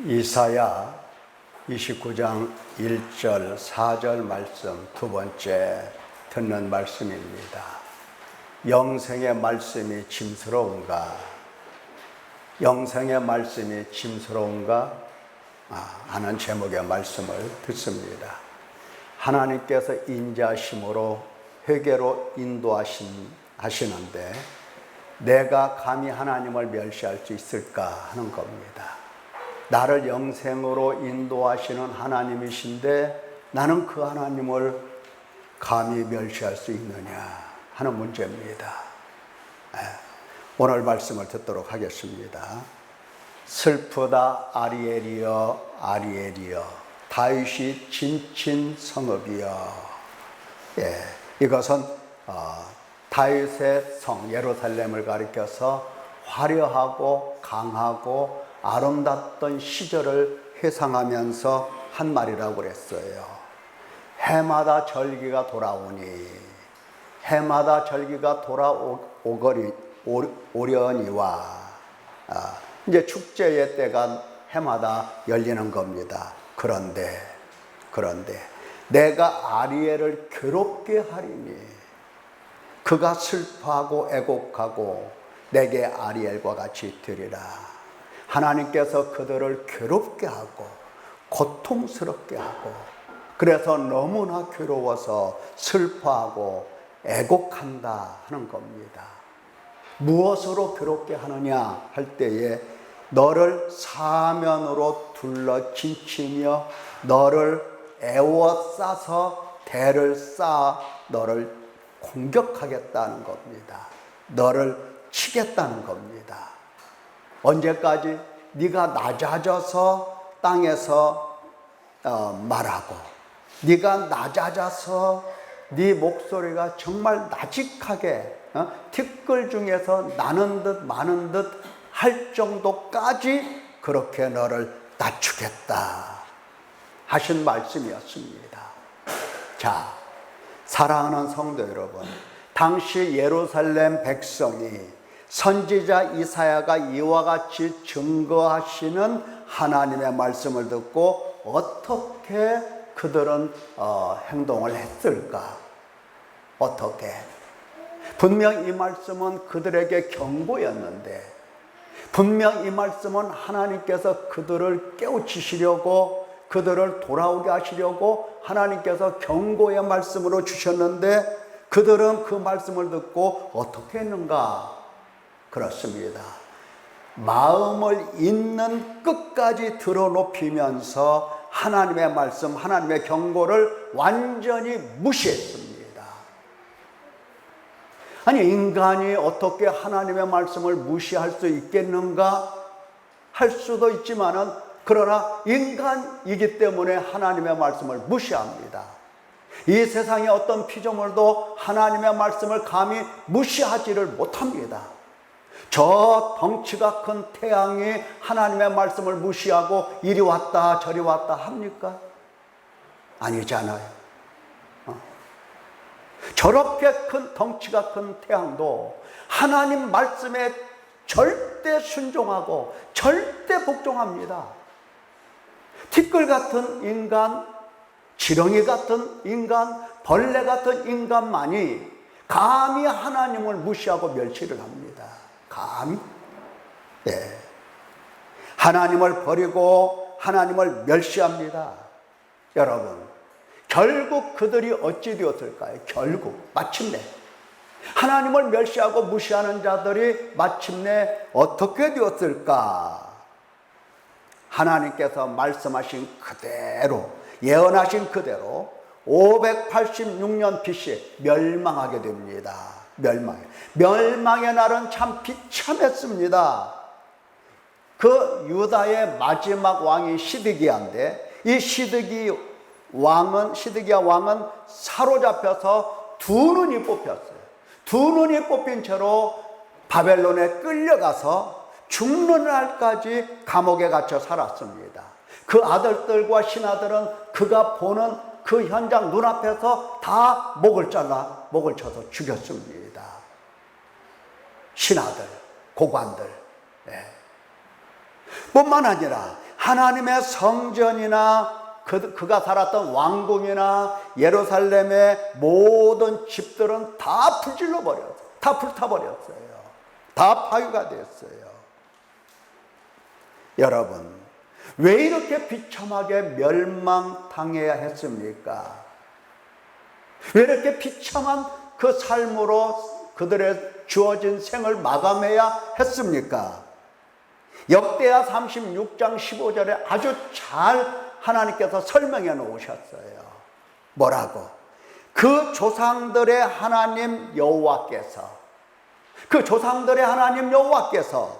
이사야 29장 1절 4절 말씀 두 번째 듣는 말씀입니다. 영생의 말씀이 짐스러운가? 영생의 말씀이 짐스러운가? 하는 제목의 말씀을 듣습니다. 하나님께서 인자심으로 회개로 인도하시는데 내가 감히 하나님을 멸시할 수 있을까 하는 겁니다. 나를 영생으로 인도하시는 하나님이신데 나는 그 하나님을 감히 멸시할 수 있느냐 하는 문제입니다. 오늘 말씀을 듣도록 하겠습니다. 슬프다 아리엘이여 아리엘이여 다윗이 진친 성읍이여. 이것은 다윗의 성 예루살렘을 가리켜서 화려하고 강하고 아름답던 시절을 회상하면서 한 말이라고 그랬어요. 해마다 절기가 돌아오니 해마다 절기가 돌아오려니와 이제 축제의 때가 해마다 열리는 겁니다. 그런데 내가 아리엘을 괴롭게 하리니 그가 슬퍼하고 애곡하고 내게 아리엘과 같이 되리라. 하나님께서 그들을 괴롭게 하고 고통스럽게 하고 그래서 너무나 괴로워서 슬퍼하고 애곡한다 하는 겁니다. 무엇으로 괴롭게 하느냐 할 때에 너를 사면으로 둘러 진치며 너를 애워싸서 대를 쌓아 너를 공격하겠다는 겁니다. 너를 치겠다는 겁니다. 언제까지? 네가 낮아져서 땅에서 말하고 네가 낮아져서 네 목소리가 정말 나직하게 티끌 중에서 나는 듯 마는 듯 할 정도까지 그렇게 너를 낮추겠다 하신 말씀이었습니다. 자, 사랑하는 성도 여러분, 당시 예루살렘 백성이 선지자 이사야가 이와 같이 증거하시는 하나님의 말씀을 듣고 어떻게 그들은 행동을 했을까? 어떻게? 분명 이 말씀은 그들에게 경고였는데 분명 이 말씀은 하나님께서 그들을 깨우치시려고 그들을 돌아오게 하시려고 하나님께서 경고의 말씀으로 주셨는데 그들은 그 말씀을 듣고 어떻게 했는가? 그렇습니다. 마음을 있는 끝까지 들어높이면서 하나님의 말씀, 하나님의 경고를 완전히 무시했습니다. 아니, 인간이 어떻게 하나님의 말씀을 무시할 수 있겠는가? 할 수도 있지만은 그러나 인간이기 때문에 하나님의 말씀을 무시합니다. 이 세상의 어떤 피조물도 하나님의 말씀을 감히 무시하지를 못합니다. 저 덩치가 큰 태양이 하나님의 말씀을 무시하고 이리 왔다 저리 왔다 합니까? 아니잖아요. 저렇게 큰 덩치가 큰 태양도 하나님 말씀에 절대 순종하고 절대 복종합니다. 티끌 같은 인간, 지렁이 같은 인간, 벌레 같은 인간만이 감히 하나님을 무시하고 멸시를 합니다. 감히? 하나님을 버리고 하나님을 멸시합니다. 여러분, 결국 그들이 어찌 되었을까요? 결국 마침내 하나님을 멸시하고 무시하는 자들이 마침내 어떻게 되었을까? 하나님께서 말씀하신 그대로, 예언하신 그대로 586년 BC 멸망하게 됩니다. 멸망의 날은 참 비참했습니다. 그 유다의 마지막 왕이 시드기야인데 이 시드기야 왕은 사로잡혀서 두 눈이 뽑혔어요. 두 눈이 뽑힌 채로 바벨론에 끌려가서 죽는 날까지 감옥에 갇혀 살았습니다. 그 아들들과 신하들은 그가 보는 그 현장 눈앞에서 다 목을 쳐서 죽였습니다. 신하들, 고관들. 뿐만 아니라 하나님의 성전이나 그가 살았던 왕궁이나 예루살렘의 모든 집들은 다 불질러 버렸어요. 다 불타버렸어요. 다 파괴가 됐어요. 여러분, 왜 이렇게 비참하게 멸망당해야 했습니까? 왜 이렇게 비참한 그 삶으로 그들의 주어진 생을 마감해야 했습니까? 역대하 36장 15절에 아주 잘 하나님께서 설명해 놓으셨어요. 뭐라고? 그 조상들의 하나님 여호와께서, 그 조상들의 하나님 여호와께서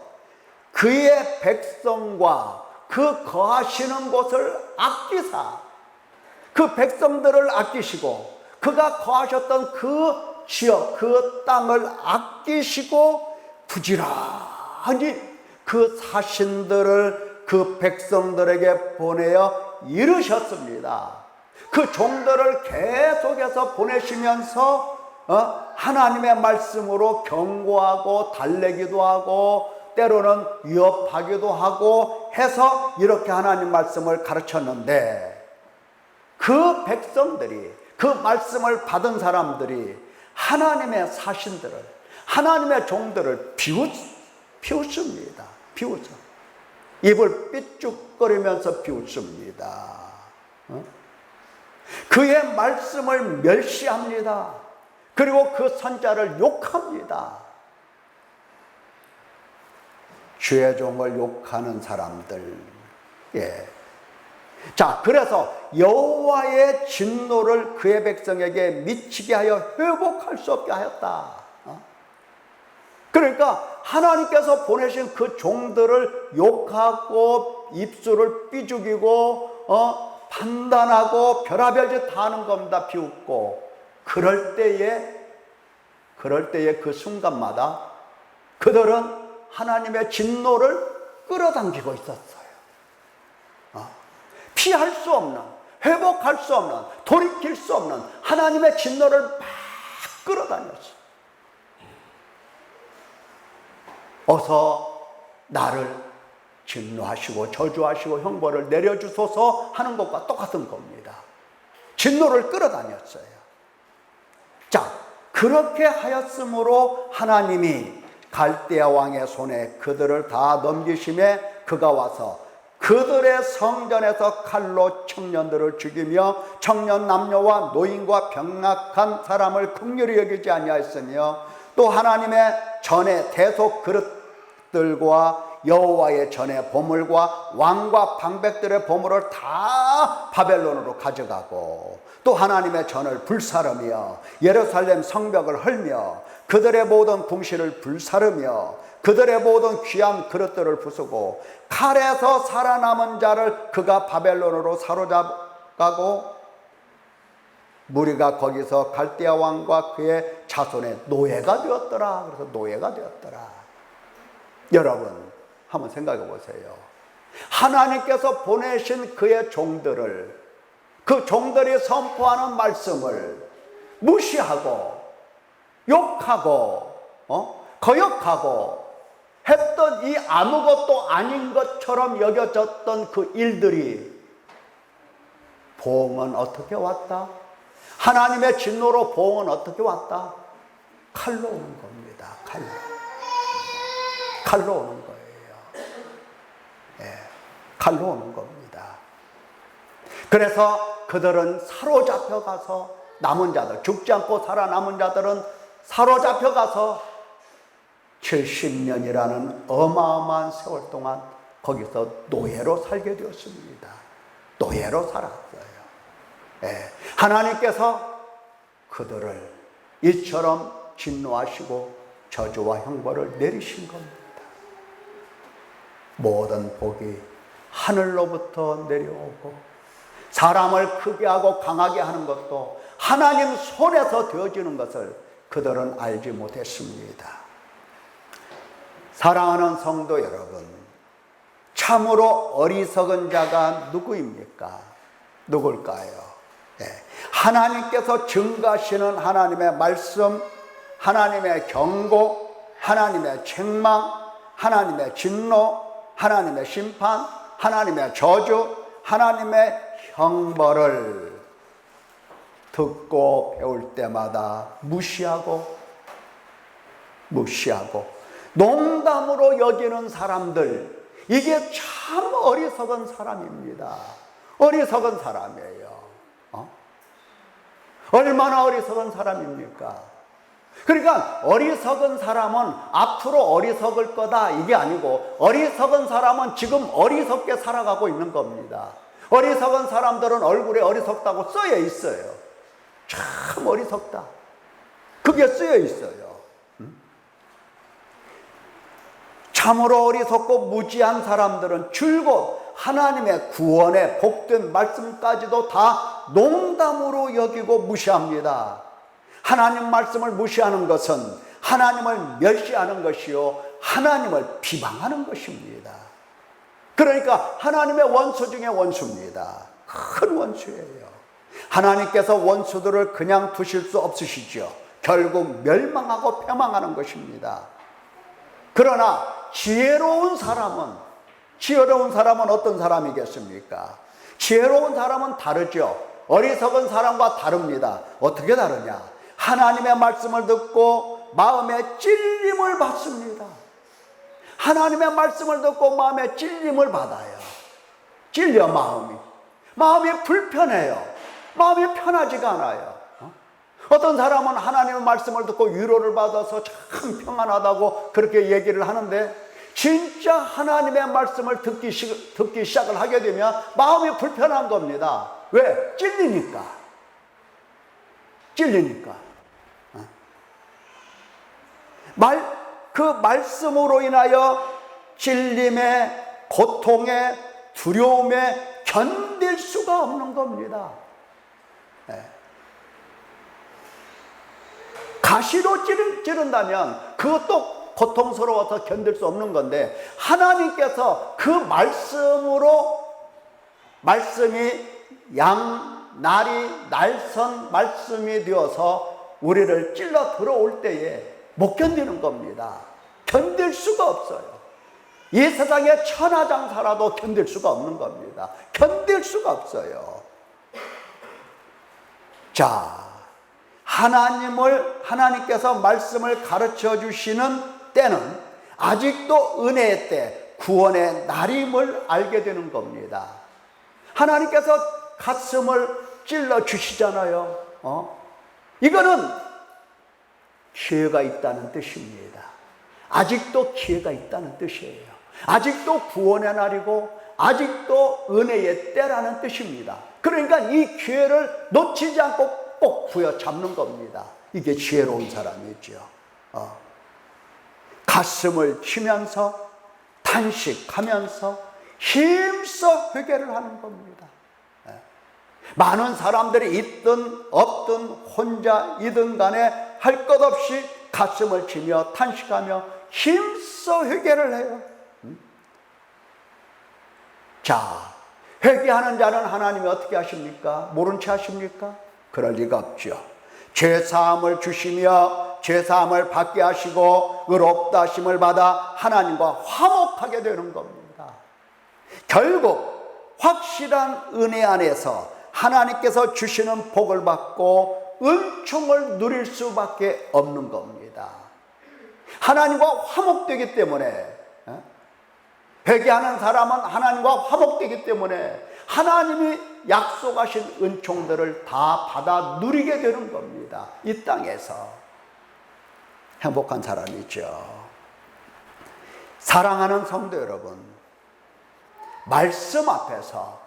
그의 백성과 그 거하시는 곳을 아끼사, 그 백성들을 아끼시고 그가 거하셨던 그 지역, 그 땅을 아끼시고 부지런히 그 사신들을 그 백성들에게 보내어 이르셨습니다. 그 종들을 계속해서 보내시면서 하나님의 말씀으로 경고하고 달래기도 하고 때로는 위협하기도 하고 해서 이렇게 하나님 말씀을 가르쳤는데, 그 백성들이, 그 말씀을 받은 사람들이 하나님의 사신들을, 하나님의 종들을 비웃습니다. 비웃어. 입을 삐죽거리면서 비웃습니다. 그의 말씀을 멸시합니다. 그리고 그 선자를 욕합니다. 주의 종을 욕하는 사람들. 예. 자, 그래서 여호와의 진노를 그의 백성에게 미치게 하여 회복할 수 없게 하였다. 그러니까 하나님께서 보내신 그 종들을 욕하고 입술을 삐죽이고 판단하고 별의별 짓 다 하는 겁니다. 비웃고. 그럴 때에 그 순간마다 그들은 하나님의 진노를 끌어당기고 있었어요. 피할 수 없는, 회복할 수 없는, 돌이킬 수 없는 하나님의 진노를 막 끌어다녔어요. 어서 나를 진노하시고 저주하시고 형벌을 내려주소서 하는 것과 똑같은 겁니다. 진노를 끌어다녔어요. 자, 그렇게 하였으므로 하나님이 갈대아 왕의 손에 그들을 다 넘기심에 그가 와서 그들의 성전에서 칼로 청년들을 죽이며 청년 남녀와 노인과 병약한 사람을 긍휼히 여기지 아니하였으며 또 하나님의 전에 대속 그릇들과 여호와의 전에 보물과 왕과 방백들의 보물을 다 바벨론으로 가져가고 또 하나님의 전을 불사르며 예루살렘 성벽을 헐며 그들의 모든 궁실을 불사르며 그들의 모든 귀한 그릇들을 부수고 칼에서 살아남은 자를 그가 바벨론으로 사로잡아가고 무리가 거기서 갈대아 왕과 그의 자손의 노예가 되었더라. 그래서 노예가 되었더라. 여러분 한번 생각해 보세요. 하나님께서 보내신 그의 종들을, 그 종들이 선포하는 말씀을 무시하고 욕하고 거역하고 했던 이 아무것도 아닌 것처럼 여겨졌던 그 일들이 보응은 어떻게 왔다? 하나님의 진노로 보응은 어떻게 왔다? 칼로 오는 겁니다. 칼로 오는 거예요. 예, 칼로 오는 겁니다. 그래서 그들은 사로잡혀 가서 남은 자들, 죽지 않고 살아남은 자들은 사로잡혀 가서 70년이라는 어마어마한 세월 동안 거기서 노예로 살게 되었습니다. 노예로 살았어요. 예, 하나님께서 그들을 이처럼 진노하시고 저주와 형벌을 내리신 겁니다. 모든 복이 하늘로부터 내려오고 사람을 크게 하고 강하게 하는 것도 하나님 손에서 되어지는 것을 그들은 알지 못했습니다. 사랑하는 성도 여러분, 참으로 어리석은 자가 누구입니까? 누굴까요? 네. 하나님께서 증거하시는 하나님의 말씀, 하나님의 경고, 하나님의 책망, 하나님의 진노, 하나님의 심판, 하나님의 저주, 하나님의 형벌을 듣고 배울 때마다 무시하고 농담으로 여기는 사람들, 이게 참 어리석은 사람입니다. 어리석은 사람이에요. 얼마나 어리석은 사람입니까? 그러니까 어리석은 사람은 앞으로 어리석을 거다 이게 아니고, 어리석은 사람은 지금 어리석게 살아가고 있는 겁니다. 어리석은 사람들은 얼굴에 어리석다고 써여 있어요. 참 어리석다, 그게 쓰여 있어요. 참으로 어리석고 무지한 사람들은 줄곧 하나님의 구원의 복된 말씀까지도 다 농담으로 여기고 무시합니다. 하나님 말씀을 무시하는 것은 하나님을 멸시하는 것이요, 하나님을 비방하는 것입니다. 그러니까 하나님의 원수 중에 원수입니다. 큰 원수예요. 하나님께서 원수들을 그냥 두실 수 없으시죠. 결국 멸망하고 패망하는 것입니다. 그러나 지혜로운 사람은 어떤 사람이겠습니까? 지혜로운 사람은 다르죠. 어리석은 사람과 다릅니다. 어떻게 다르냐? 하나님의 말씀을 듣고 마음에 찔림을 받습니다. 하나님의 말씀을 듣고 마음에 찔림을 받아요. 찔려 마음이 불편해요. 마음이 편하지가 않아요. 어떤 사람은 하나님의 말씀을 듣고 위로를 받아서 참 평안하다고 그렇게 얘기를 하는데, 진짜 하나님의 말씀을 듣기 시작을 하게 되면 마음이 불편한 겁니다. 왜? 찔리니까. 그 말씀으로 인하여 찔림에, 고통에, 두려움에 견딜 수가 없는 겁니다. 가시로 찌른다면 그것도 고통스러워서 견딜 수 없는 건데, 하나님께서 그 말씀이 양날이 날선 말씀이 되어서 우리를 찔러 들어올 때에 못 견디는 겁니다. 견딜 수가 없어요. 이 세상에 천하장사라도 견딜 수가 없는 겁니다. 견딜 수가 없어요. 자, 하나님께서 말씀을 가르쳐 주시는 때는 아직도 은혜의 때, 구원의 날임을 알게 되는 겁니다. 하나님께서 가슴을 찔러 주시잖아요. 이거는 기회가 있다는 뜻입니다. 아직도 기회가 있다는 뜻이에요. 아직도 구원의 날이고 아직도 은혜의 때라는 뜻입니다. 그러니까 이 기회를 놓치지 않고 꼭 부여잡는 겁니다. 이게 지혜로운 사람이죠. 가슴을 치면서 탄식하면서 힘써 회개를 하는 겁니다. 많은 사람들이 있든 없든 혼자이든 간에 할 것 없이 가슴을 치며 탄식하며 힘써 회개를 해요. 자, 회개하는 자는 하나님이 어떻게 하십니까? 모른 채 하십니까? 그럴 리가 없죠. 죄사함을 주시며 죄사함을 받게 하시고 의롭다 하심을 받아 하나님과 화목하게 되는 겁니다. 결국 확실한 은혜 안에서 하나님께서 주시는 복을 받고 은총을 누릴 수밖에 없는 겁니다. 하나님과 화목되기 때문에, 회개하는 사람은 하나님과 화목되기 때문에 하나님이 약속하신 은총들을 다 받아 누리게 되는 겁니다. 이 땅에서 행복한 사람이죠. 사랑하는 성도 여러분, 말씀 앞에서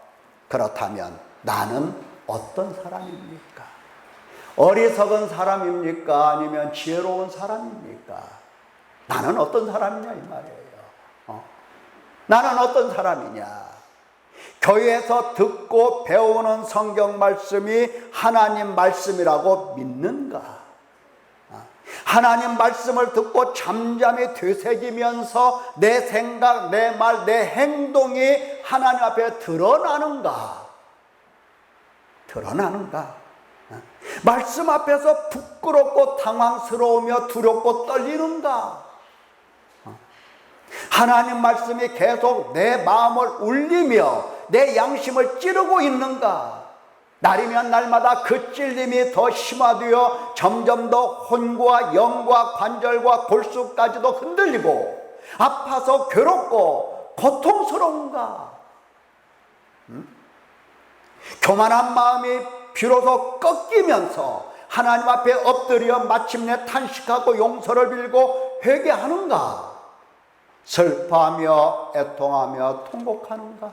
그렇다면 나는 어떤 사람입니까? 어리석은 사람입니까? 아니면 지혜로운 사람입니까? 나는 어떤 사람이냐 이 말이에요. 나는 어떤 사람이냐? 교회에서 듣고 배우는 성경 말씀이 하나님 말씀이라고 믿는가? 하나님 말씀을 듣고 잠잠히 되새기면서 내 생각, 내 말, 내 행동이 하나님 앞에 드러나는가? 말씀 앞에서 부끄럽고 당황스러우며 두렵고 떨리는가? 하나님 말씀이 계속 내 마음을 울리며 내 양심을 찌르고 있는가? 날이면 날마다 그 찔림이 더 심화되어 점점 더 혼과 영과 관절과 골수까지도 흔들리고 아파서 괴롭고 고통스러운가? 교만한 마음이 비로소 꺾이면서 하나님 앞에 엎드려 마침내 탄식하고 용서를 빌고 회개하는가? 슬퍼하며 애통하며 통곡하는가?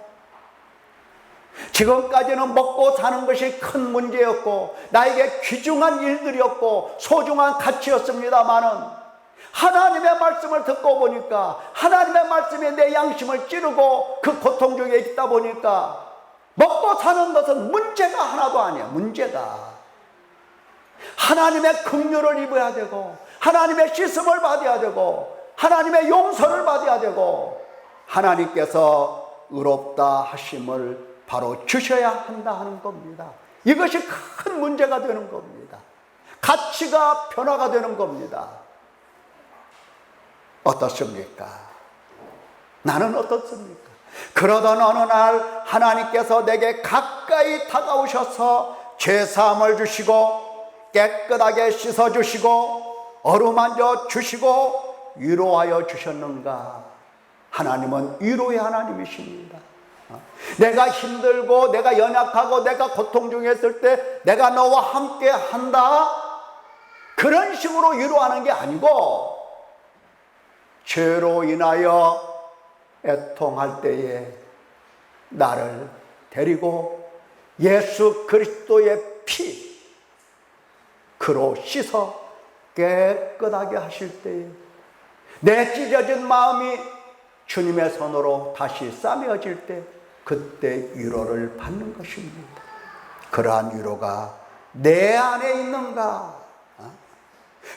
지금까지는 먹고 사는 것이 큰 문제였고 나에게 귀중한 일들이었고 소중한 가치였습니다마는 하나님의 말씀을 듣고 보니까 하나님의 말씀이 내 양심을 찌르고 그 고통 중에 있다 보니까 먹고 사는 것은 문제가 하나도 아니야. 문제가 하나님의 긍휼을 입어야 되고 하나님의 씻음을 받아야 되고 하나님의 용서를 받아야 되고 하나님께서 의롭다 하심을 바로 주셔야 한다 하는 겁니다. 이것이 큰 문제가 되는 겁니다. 가치가 변화가 되는 겁니다. 어떻습니까? 나는 어떻습니까? 그러던 어느 날 하나님께서 내게 가까이 다가오셔서 죄사함을 주시고 깨끗하게 씻어주시고 어루만져 주시고 위로하여 주셨는가? 하나님은 위로의 하나님이십니다. 내가 힘들고 내가 연약하고 내가 고통 중에 있을 때 내가 너와 함께 한다, 그런 식으로 위로하는 게 아니고 죄로 인하여 애통할 때에 나를 데리고 예수 그리스도의 피 그로 씻어 깨끗하게 하실 때에 내 찢어진 마음이 주님의 손으로 다시 싸매어질 때 그때 위로를 받는 것입니다. 그러한 위로가 내 안에 있는가?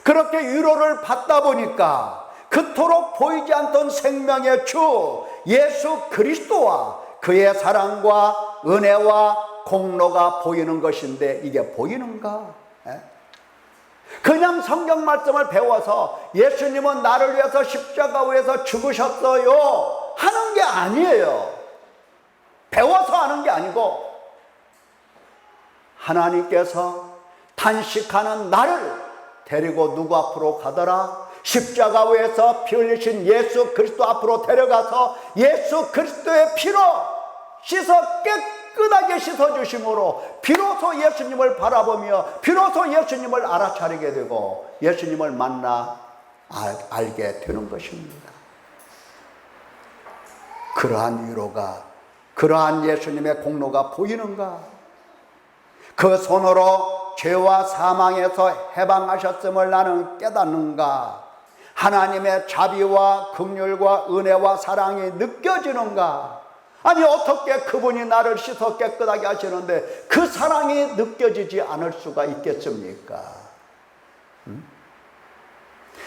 그렇게 위로를 받다 보니까 그토록 보이지 않던 생명의 주 예수 그리스도와 그의 사랑과 은혜와 공로가 보이는 것인데 이게 보이는가? 그냥 성경 말씀을 배워서 예수님은 나를 위해서 십자가 위에서 죽으셨어요 하는 게 아니에요. 배워서 하는 게 아니고 하나님께서 탄식하는 나를 데리고 누구 앞으로 가더라? 십자가 위에서 피 흘리신 예수 그리스도 앞으로 데려가서 예수 그리스도의 피로 씻어 깨끗하게 씻어주심으로 비로소 예수님을 바라보며 비로소 예수님을 알아차리게 되고 예수님을 만나 알게 되는 것입니다. 그러한 위로가, 그러한 예수님의 공로가 보이는가? 그 손으로 죄와 사망에서 해방하셨음을 나는 깨닫는가? 하나님의 자비와 긍휼과 은혜와 사랑이 느껴지는가? 아니 어떻게 그분이 나를 씻어 깨끗하게 하시는데 그 사랑이 느껴지지 않을 수가 있겠습니까?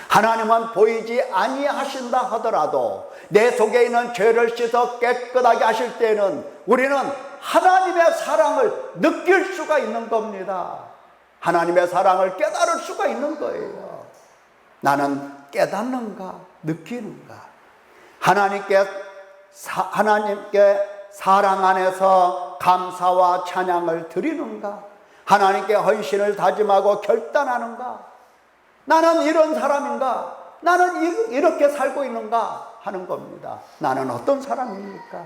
하나님은 보이지 아니하신다 하더라도 내 속에 있는 죄를 씻어 깨끗하게 하실 때는 우리는 하나님의 사랑을 느낄 수가 있는 겁니다. 하나님의 사랑을 깨달을 수가 있는 거예요. 나는 깨닫는가? 느끼는가? 하나님께 사랑 안에서 감사와 찬양을 드리는가? 하나님께 헌신을 다짐하고 결단하는가? 나는 이런 사람인가? 나는 이렇게 살고 있는가? 하는 겁니다. 나는 어떤 사람입니까?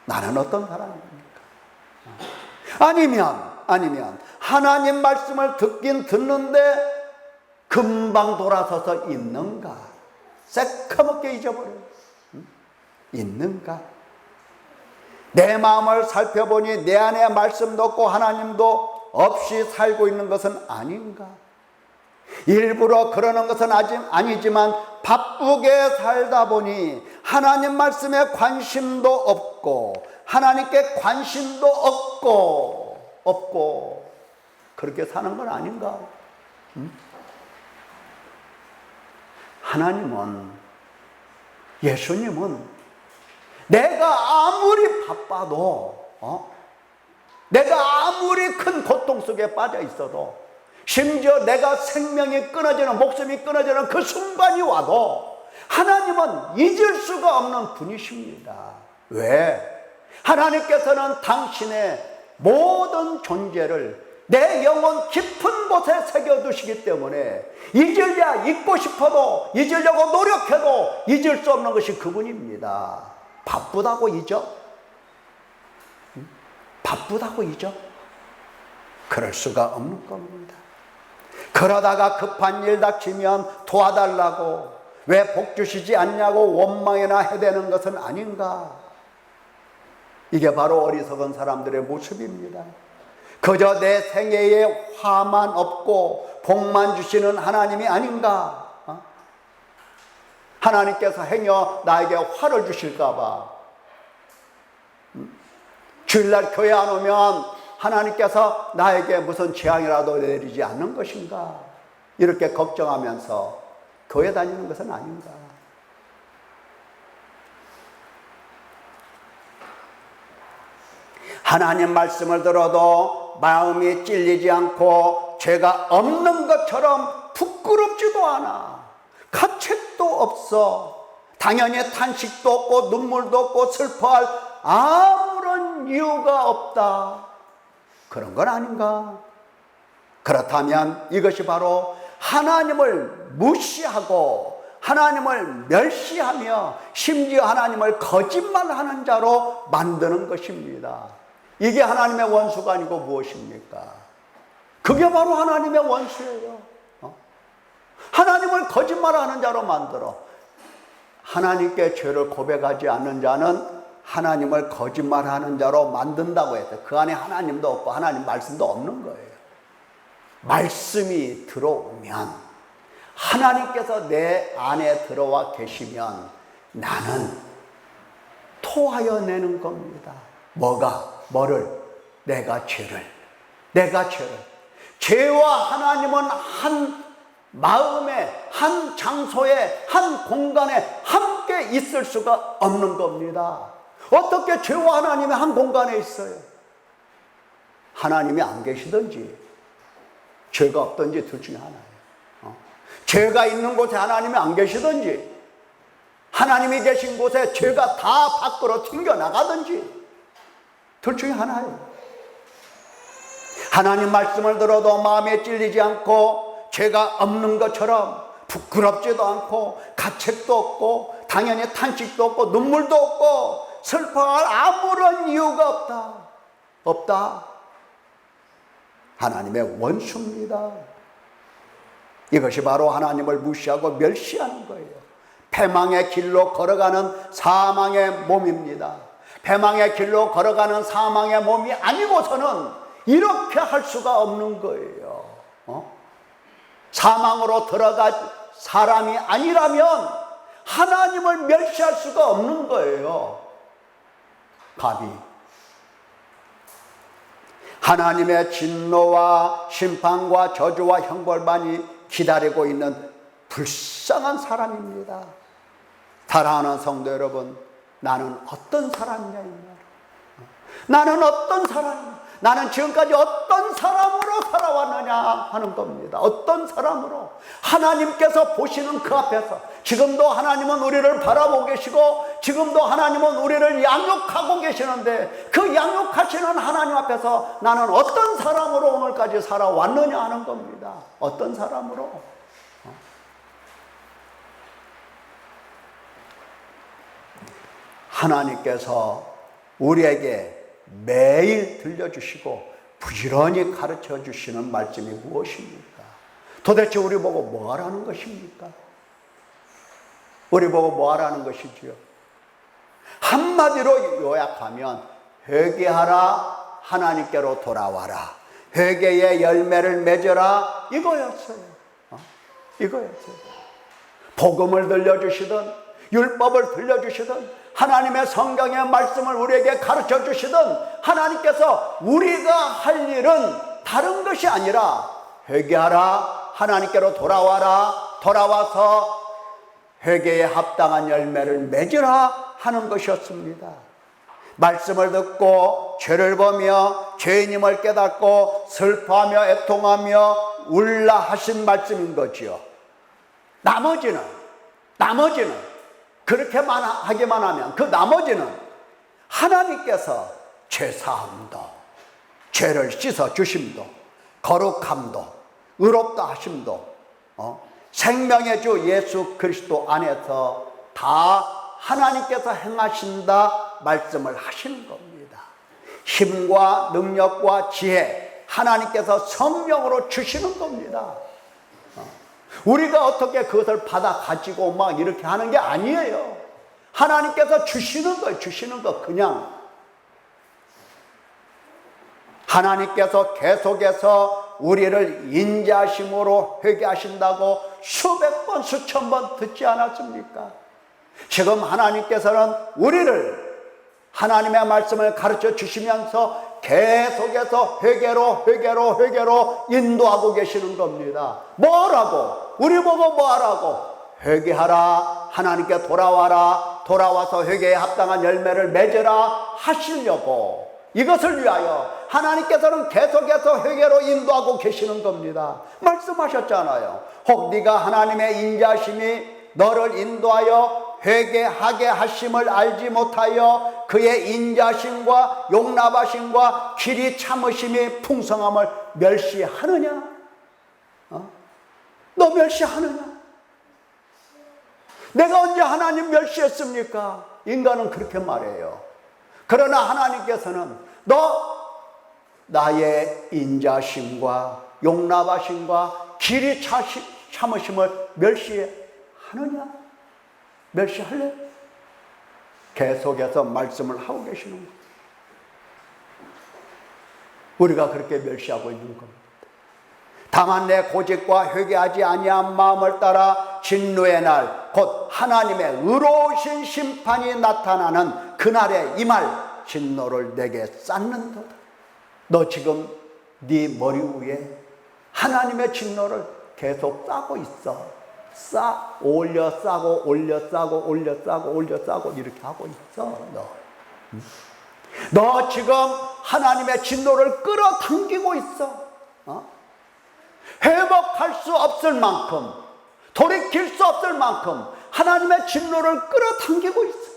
나는 어떤 사람입니까? 아니면 하나님 말씀을 듣긴 듣는데 금방 돌아서서 있는가? 새까맣게 잊어버려요. 있는가? 내 마음을 살펴보니 내 안에 말씀도 없고 하나님도 없이 살고 있는 것은 아닌가? 일부러 그러는 것은 아니지만 바쁘게 살다 보니 하나님 말씀에 관심도 없고 하나님께 관심도 없고 그렇게 사는 건 아닌가? 하나님은, 예수님은 내가 아무리 바빠도 내가 아무리 큰 고통 속에 빠져 있어도 심지어 내가 생명이 끊어지는, 목숨이 끊어지는 그 순간이 와도 하나님은 잊을 수가 없는 분이십니다. 왜? 하나님께서는 당신의 모든 존재를 내 영혼 깊은 곳에 새겨두시기 때문에 잊으려 잊고 싶어도 잊으려고 노력해도 잊을 수 없는 것이 그분입니다. 바쁘다고 잊어? 바쁘다고 잊어? 그럴 수가 없는 겁니다. 그러다가 급한 일 닥치면 도와달라고 왜 복 주시지 않냐고 원망이나 해대는 것은 아닌가? 이게 바로 어리석은 사람들의 모습입니다. 그저 내 생애에 화만 없고 복만 주시는 하나님이 아닌가? 하나님께서 행여 나에게 화를 주실까 봐 주일날 교회 안 오면 하나님께서 나에게 무슨 재앙이라도 내리지 않는 것인가? 이렇게 걱정하면서 교회 다니는 것은 아닌가? 하나님 말씀을 들어도 마음이 찔리지 않고 죄가 없는 것처럼 부끄럽지도 않아. 가책도 없어. 당연히 탄식도 없고 눈물도 없고 슬퍼할 아무런 이유가 없다. 그런 건 아닌가? 그렇다면 이것이 바로 하나님을 무시하고 하나님을 멸시하며 심지어 하나님을 거짓말하는 자로 만드는 것입니다. 이게 하나님의 원수가 아니고 무엇입니까? 그게 바로 하나님의 원수예요. 하나님을 거짓말하는 자로 만들어. 하나님께 죄를 고백하지 않는 자는 하나님을 거짓말하는 자로 만든다고 해서 그 안에 하나님도 없고 하나님 말씀도 없는 거예요. 말씀이 들어오면 하나님께서 내 안에 들어와 계시면 나는 토하여 내는 겁니다. 뭐를? 내가 죄를. 죄와 하나님은 한 마음에, 한 장소에, 한 공간에 함께 있을 수가 없는 겁니다. 어떻게 죄와 하나님이 한 공간에 있어요? 하나님이 안 계시든지 죄가 없든지 둘 중에 하나예요. 죄가 있는 곳에 하나님이 안 계시든지 하나님이 계신 곳에 죄가 다 밖으로 튕겨나가든지 둘 중에 하나예요. 하나님 말씀을 들어도 마음에 찔리지 않고 죄가 없는 것처럼 부끄럽지도 않고 가책도 없고 당연히 탄식도 없고 눈물도 없고 슬퍼할 아무런 이유가 없다. 하나님의 원수입니다. 이것이 바로 하나님을 무시하고 멸시하는 거예요. 패망의 길로 걸어가는 사망의 몸입니다. 패망의 길로 걸어가는 사망의 몸이 아니고서는 이렇게 할 수가 없는 거예요. 사망으로 들어갈 사람이 아니라면 하나님을 멸시할 수가 없는 거예요. 감히 하나님의 진노와 심판과 저주와 형벌만이 기다리고 있는 불쌍한 사람입니다. 사랑하는 성도 여러분, 나는 어떤 사람이냐? 나는 어떤 사람이냐? 나는 지금까지 어떤 사람으로 살아왔느냐 하는 겁니다. 어떤 사람으로? 하나님께서 보시는 그 앞에서 지금도 하나님은 우리를 바라보고 계시고 지금도 하나님은 우리를 양육하고 계시는데 그 양육하시는 하나님 앞에서 나는 어떤 사람으로 오늘까지 살아왔느냐 하는 겁니다. 어떤 사람으로? 하나님께서 우리에게 매일 들려주시고 부지런히 가르쳐 주시는 말씀이 무엇입니까? 도대체 우리 보고 뭐 하라는 것입니까? 우리 보고 뭐 하라는 것이지요? 한마디로 요약하면 회개하라, 하나님께로 돌아와라, 회개의 열매를 맺어라, 이거였어요. 이거였어요. 복음을 들려주시든 율법을 들려주시든 하나님의 성경의 말씀을 우리에게 가르쳐 주시든 하나님께서 우리가 할 일은 다른 것이 아니라 회개하라, 하나님께로 돌아와라, 돌아와서 회개에 합당한 열매를 맺으라 하는 것이었습니다. 말씀을 듣고 죄를 보며 죄인임을 깨닫고 슬퍼하며 애통하며 울라 하신 말씀인 거지요. 나머지는 나머지는 그렇게만 하기만 하면 그 나머지는 하나님께서 죄사함도, 죄를 씻어 주심도, 거룩함도, 의롭다 하심도, 생명의 주 예수 그리스도 안에서 다 하나님께서 행하신다 말씀을 하시는 겁니다. 힘과 능력과 지혜 하나님께서 성령으로 주시는 겁니다. 우리가 어떻게 그것을 받아 가지고 막 이렇게 하는 게 아니에요. 하나님께서 주시는 거예요. 주시는 거 그냥. 하나님께서 계속해서 우리를 인자심으로 회개하신다고 수백 번 수천 번 듣지 않았습니까? 지금 하나님께서는 우리를 하나님의 말씀을 가르쳐 주시면서 계속해서 회개로 인도하고 계시는 겁니다. 뭐라고? 우리 보고 뭐하라고? 회개하라, 하나님께 돌아와서 회개에 합당한 열매를 맺으라 하시려고, 이것을 위하여 하나님께서는 계속해서 회개로 인도하고 계시는 겁니다. 말씀하셨잖아요. 혹 네가 하나님의 인자심이 너를 인도하여 회개하게 하심을 알지 못하여 그의 인자심과 용납하심과 길이 참으심이 풍성함을 멸시하느냐? 너 멸시하느냐? 내가 언제 하나님 멸시했습니까? 인간은 그렇게 말해요. 그러나 하나님께서는 너 나의 인자심과 용납하심과 길이 참으심을 멸시하느냐? 멸시할래? 계속해서 말씀을 하고 계시는 거예요. 우리가 그렇게 멸시하고 있는 겁니다. 다만 내 고집과 회개하지 아니한 마음을 따라 진노의 날, 곧 하나님의 의로우신 심판이 나타나는 그날에 임할 진노를 내게 쌓는도다. 너 지금 네 머리 위에 하나님의 진노를 계속 싸고 있어. 올려 싸고 이렇게 하고 있어. 너 지금 하나님의 진노를 끌어당기고 있어. 회복할 수 없을 만큼, 돌이킬 수 없을 만큼 하나님의 진노를 끌어당기고 있어.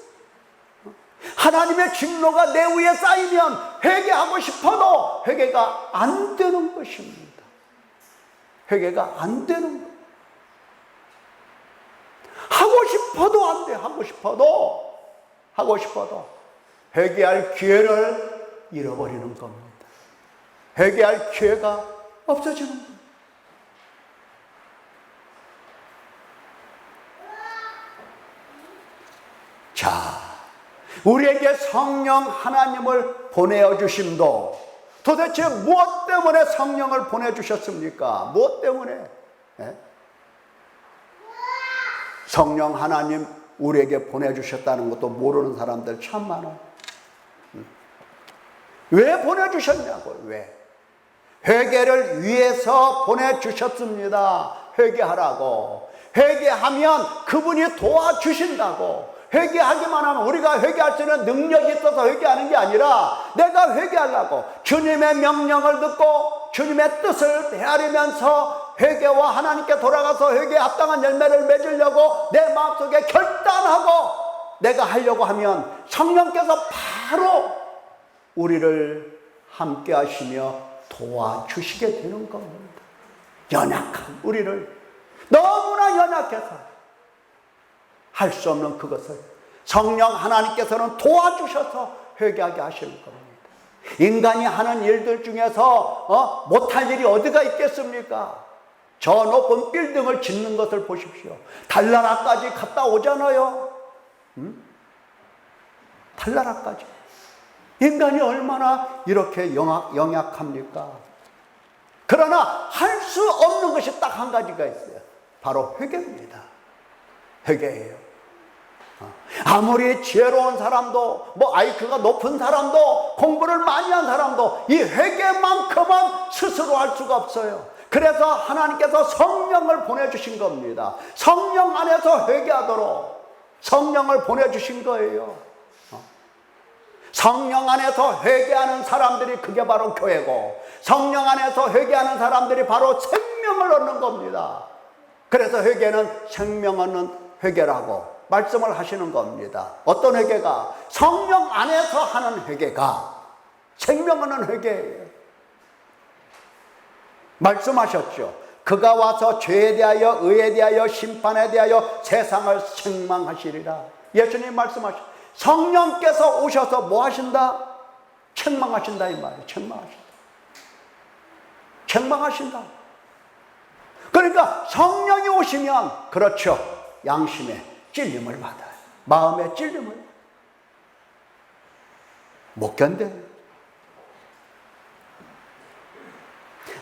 하나님의 진노가 내 위에 쌓이면 회개하고 싶어도 회개가 안 되는 것입니다. 회개가 안 되는 것. 하고 싶어도 안 돼. 하고 싶어도 회개할 기회를 잃어버리는 겁니다. 회개할 기회가 없어지는 겁니다. 자, 우리에게 성령 하나님을 보내주심도 도대체 무엇 때문에 성령을 보내주셨습니까? 무엇 때문에? 성령 하나님 우리에게 보내주셨다는 것도 모르는 사람들 참 많아. 왜 보내주셨냐고요? 왜? 회개를 위해서 보내주셨습니다. 회개하라고. 회개하면 그분이 도와주신다고. 회개하기만 하면, 우리가 회개할 수 있는 능력이 있어서 회개하는 게 아니라 내가 회개하려고 주님의 명령을 듣고 주님의 뜻을 헤아리면서 회개와 하나님께 돌아가서 회개에 합당한 열매를 맺으려고 내 마음속에 결단하고 내가 하려고 하면 성령께서 바로 우리를 함께 하시며 도와주시게 되는 겁니다. 연약한 우리를, 너무나 연약해서 할 수 없는 그것을 성령 하나님께서는 도와주셔서 회개하게 하시는 겁니다. 인간이 하는 일들 중에서 못할 일이 어디가 있겠습니까? 저 높은 빌딩을 짓는 것을 보십시오. 달나라까지 갔다 오잖아요. 달나라까지. 인간이 얼마나 이렇게 영약합니까? 그러나 할 수 없는 것이 딱 한 가지가 있어요. 바로 회개입니다. 회개예요. 아무리 지혜로운 사람도, IQ가 높은 사람도, 공부를 많이 한 사람도 이 회개만큼은 스스로 할 수가 없어요. 그래서 하나님께서 성령을 보내주신 겁니다. 성령 안에서 회개하도록 성령을 보내주신 거예요. 성령 안에서 회개하는 사람들이 그게 바로 교회고, 성령 안에서 회개하는 사람들이 바로 생명을 얻는 겁니다. 그래서 회개는 생명 얻는 회개라고 말씀을 하시는 겁니다. 어떤 회개가? 성령 안에서 하는 회개가 생명 얻는 회개예요. 말씀하셨죠. 그가 와서 죄에 대하여 의에 대하여 심판에 대하여 세상을 책망하시리라. 예수님 말씀하셨죠. 성령께서 오셔서 뭐 하신다? 책망하신다 이 말이에요. 책망하신다. 그러니까 성령이 오시면 그렇죠. 양심에 찔림을 받아요. 마음에 찔림을 못 견뎌요.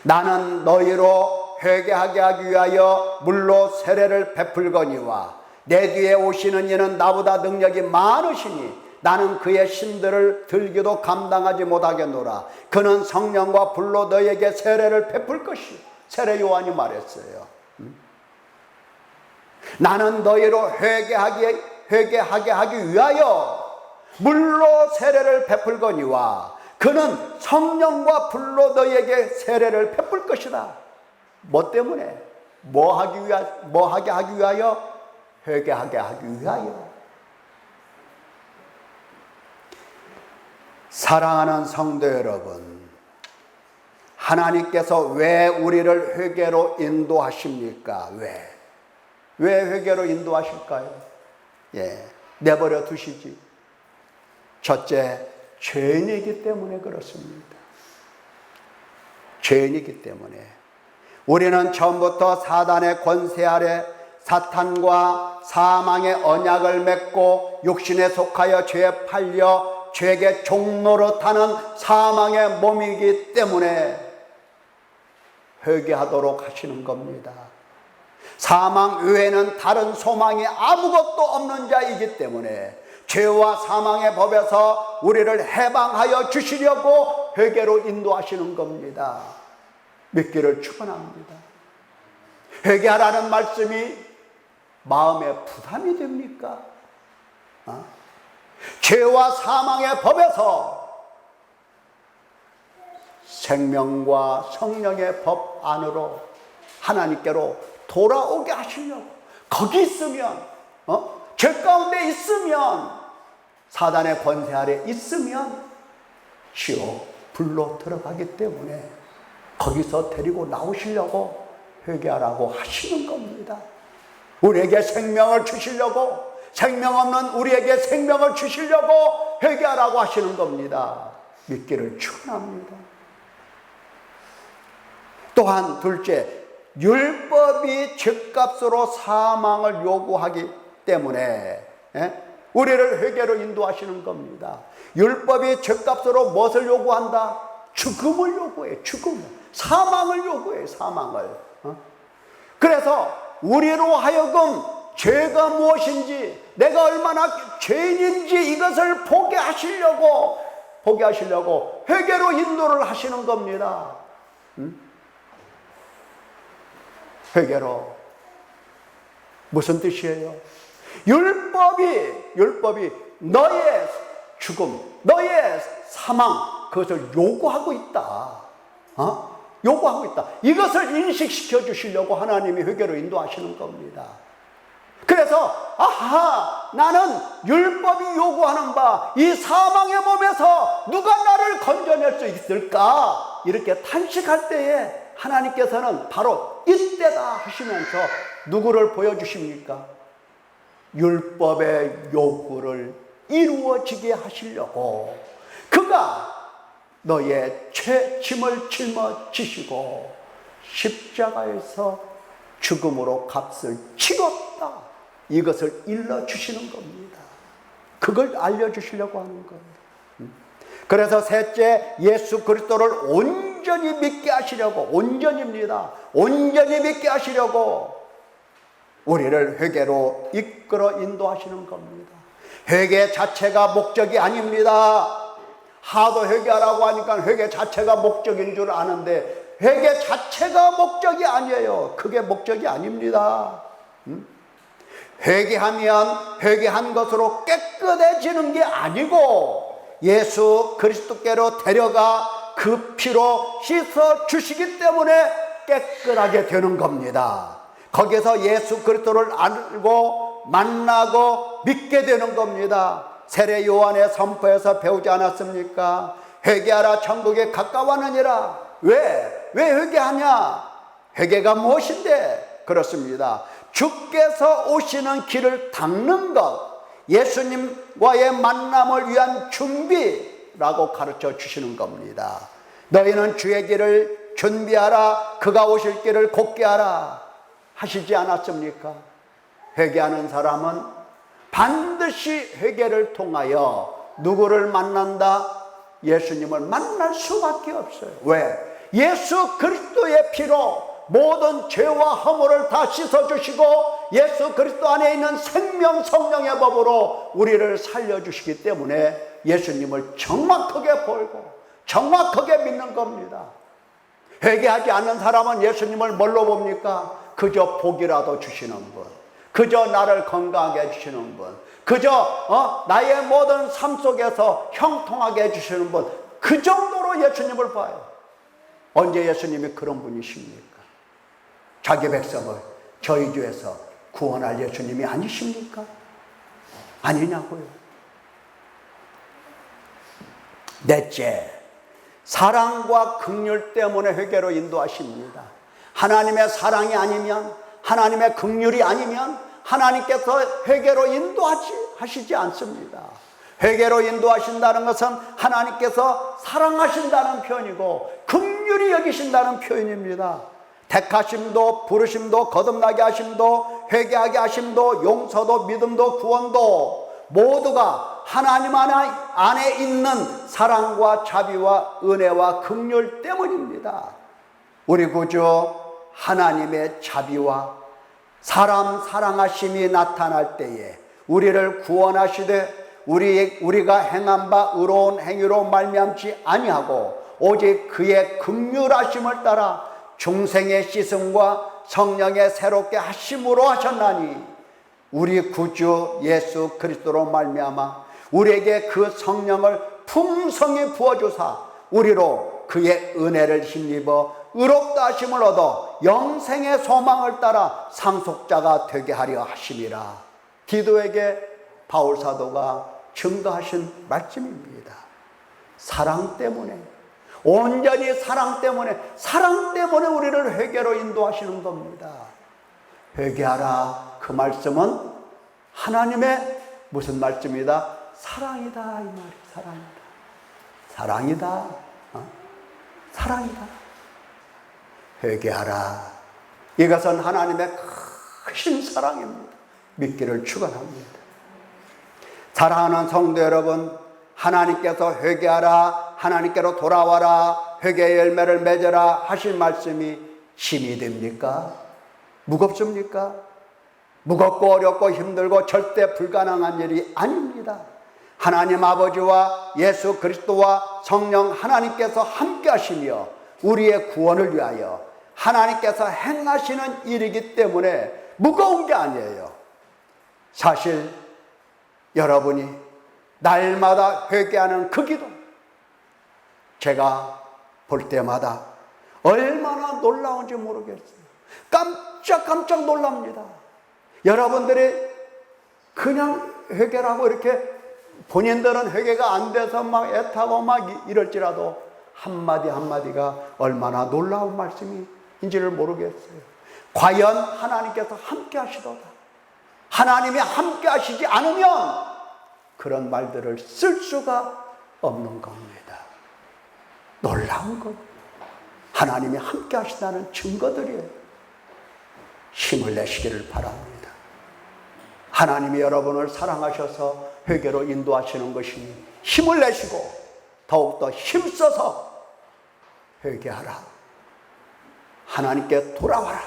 나는 너희로 회개하게 하기 위하여 물로 세례를 베풀거니와 내 뒤에 오시는 이는 나보다 능력이 많으시니 나는 그의 신들을 들기도 감당하지 못하겠노라. 그는 성령과 불로 너희에게 세례를 베풀 것이요. 세례 요한이 말했어요. 나는 너희로 회개하게 하기 위하여 물로 세례를 베풀거니와 그는 성령과 불로 너희에게 세례를 베풀 것이다. 뭐 때문에? 뭐 하게 하기 위하여? 회개하게 하기 위하여. 사랑하는 성도 여러분, 하나님께서 왜 우리를 회개로 인도하십니까? 왜 회개로 인도하실까요? 내버려 두시지. 첫째, 죄인이기 때문에 그렇습니다. 죄인이기 때문에. 우리는 처음부터 사단의 권세 아래 사탄과 사망의 언약을 맺고 육신에 속하여 죄에 팔려 죄의 종노릇하는 사망의 몸이기 때문에 회개하도록 하시는 겁니다. 사망 외에는 다른 소망이 아무것도 없는 자이기 때문에 죄와 사망의 법에서 우리를 해방하여 주시려고 회개로 인도하시는 겁니다. 믿기를 축원합니다. 회개하라는 말씀이 마음에 부담이 됩니까? 죄와 사망의 법에서 생명과 성령의 법 안으로 하나님께로 돌아오게 하시려고. 거기 있으면, 죄 가운데 있으면, 사단의 권세 아래 있으면 지옥 불로 들어가기 때문에 거기서 데리고 나오시려고 회개하라고 하시는 겁니다. 우리에게 생명을 주시려고, 생명 없는 우리에게 생명을 주시려고 회개하라고 하시는 겁니다. 믿기를 축원합니다. 또한 둘째, 율법이 죄값으로 사망을 요구하기 때문에 우리를 회개로 인도하시는 겁니다. 율법이 죄값으로 무엇을 요구한다? 죽음을 요구해. 죽음을. 사망을 요구해. 사망을. 그래서 우리로 하여금 죄가 무엇인지, 내가 얼마나 죄인인지 이것을 보게 하시려고 회개로 인도를 하시는 겁니다. 회개로. 무슨 뜻이에요? 율법이 너의 죽음, 너의 사망, 그것을 요구하고 있다. 요구하고 있다. 이것을 인식시켜 주시려고 하나님이 회개로 인도하시는 겁니다. 그래서 나는 율법이 요구하는 바 이 사망의 몸에서 누가 나를 건져낼 수 있을까? 이렇게 탄식할 때에 하나님께서는 바로 이때다 하시면서 누구를 보여주십니까? 율법의 요구를 이루어지게 하시려고 그가 너의 죄짐을 짊어지시고 십자가에서 죽음으로 값을 치렀다. 이것을 일러주시는 겁니다. 그걸 알려주시려고 하는 겁니다. 그래서 셋째, 예수 그리스도를 온전히 믿게 하시려고, 온전입니다. 온전히 믿게 하시려고 우리를 회개로 이끌어 인도하시는 겁니다. 회개 자체가 목적이 아닙니다. 하도 회개하라고 하니까 회개 자체가 목적인 줄 아는데 회개 자체가 목적이 아니에요. 그게 목적이 아닙니다. 회개하면 회개한 것으로 깨끗해지는 게 아니고 예수 그리스도께로 데려가 그 피로 씻어 주시기 때문에 깨끗하게 되는 겁니다. 거기서 예수 그리스도를 알고 만나고 믿게 되는 겁니다. 세례 요한의 선포에서 배우지 않았습니까? 회개하라 천국에 가까워하느니라. 왜 회개하냐? 회개가 무엇인데? 그렇습니다. 주께서 오시는 길을 닦는 것, 예수님과의 만남을 위한 준비라고 가르쳐 주시는 겁니다. 너희는 주의 길을 준비하라, 그가 오실 길을 곧게 하라 하시지 않았습니까? 회개하는 사람은 반드시 회개를 통하여 누구를 만난다? 예수님을 만날 수밖에 없어요. 왜? 예수 그리스도의 피로 모든 죄와 허물을 다 씻어주시고 예수 그리스도 안에 있는 생명 성령의 법으로 우리를 살려주시기 때문에 예수님을 정확하게 보고 정확하게 믿는 겁니다. 회개하지 않는 사람은 예수님을 뭘로 봅니까? 그저 복이라도 주시는 분, 그저 나를 건강하게 해주시는 분, 그저 나의 모든 삶 속에서 형통하게 해주시는 분, 그 정도로 예수님을 봐요. 언제 예수님이 그런 분이십니까? 자기 백성을 저희 주에서 구원할 예수님이 아니십니까? 아니냐고요. 넷째, 사랑과 긍휼 때문에 회개로 인도하십니다. 하나님의 사랑이 아니면, 하나님의 긍휼이 아니면 하나님께서 회개로 인도하시지 않습니다. 회개로 인도하신다는 것은 하나님께서 사랑하신다는 표현이고 긍휼히 여기신다는 표현입니다. 택하심도, 부르심도, 거듭나게 하심도, 회개하게 하심도, 용서도, 믿음도, 구원도 모두가 하나님 안에 있는 사랑과 자비와 은혜와 긍휼 때문입니다. 우리 구주 하나님의 자비와 사람 사랑하심이 나타날 때에 우리를 구원하시되 우리가 행한 바 의로운 행위로 말미암지 아니하고 오직 그의 긍휼하심을 따라 중생의 씻음과 성령의 새롭게 하심으로 하셨나니 우리 구주 예수 그리스도로 말미암아 우리에게 그 성령을 풍성히 부어주사 우리로 그의 은혜를 힘입어 의롭다 하심을 얻어 영생의 소망을 따라 상속자가 되게 하려 하심이라. 디도에게 바울 사도가 증거하신 말씀입니다. 사랑 때문에, 온전히 사랑 때문에 우리를 회개로 인도하시는 겁니다. 회개하라, 그 말씀은 하나님의 무슨 말씀이다? 사랑이다, 이 말이. 사랑이다. 사랑이다. 회개하라. 이것은 하나님의 크신 사랑입니다. 믿기를 축원합니다. 사랑하는 성도 여러분, 하나님께서 회개하라, 하나님께로 돌아와라, 회개의 열매를 맺어라 하실 말씀이 힘이 됩니까? 무겁습니까? 무겁고 어렵고 힘들고 절대 불가능한 일이 아닙니다. 하나님 아버지와 예수 그리스도와 성령 하나님께서 함께 하시며 우리의 구원을 위하여 하나님께서 행하시는 일이기 때문에 무거운 게 아니에요. 사실 여러분이 날마다 회개하는 그 기도, 제가 볼 때마다 얼마나 놀라운지 모르겠어요. 깜짝 놀랍니다. 여러분들이 그냥 회개라고 이렇게 본인들은 회개가 안 돼서 막 애타고 막 이럴지라도 한마디 한마디가 얼마나 놀라운 말씀인지를 모르겠어요. 과연 하나님께서 함께 하시도다. 하나님이 함께 하시지 않으면 그런 말들을 쓸 수가 없는 겁니다. 놀라운 것. 하나님이 함께 하시다는 증거들이에요. 힘을 내시기를 바랍니다. 하나님이 여러분을 사랑하셔서 회개로 인도하시는 것이니 힘을 내시고 더욱더 힘써서 회개하라. 하나님께 돌아와라.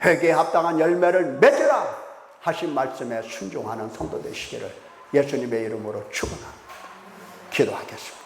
회개에 합당한 열매를 맺으라 하신 말씀에 순종하는 성도 되시기를 예수님의 이름으로 축원합니다. 기도하겠습니다.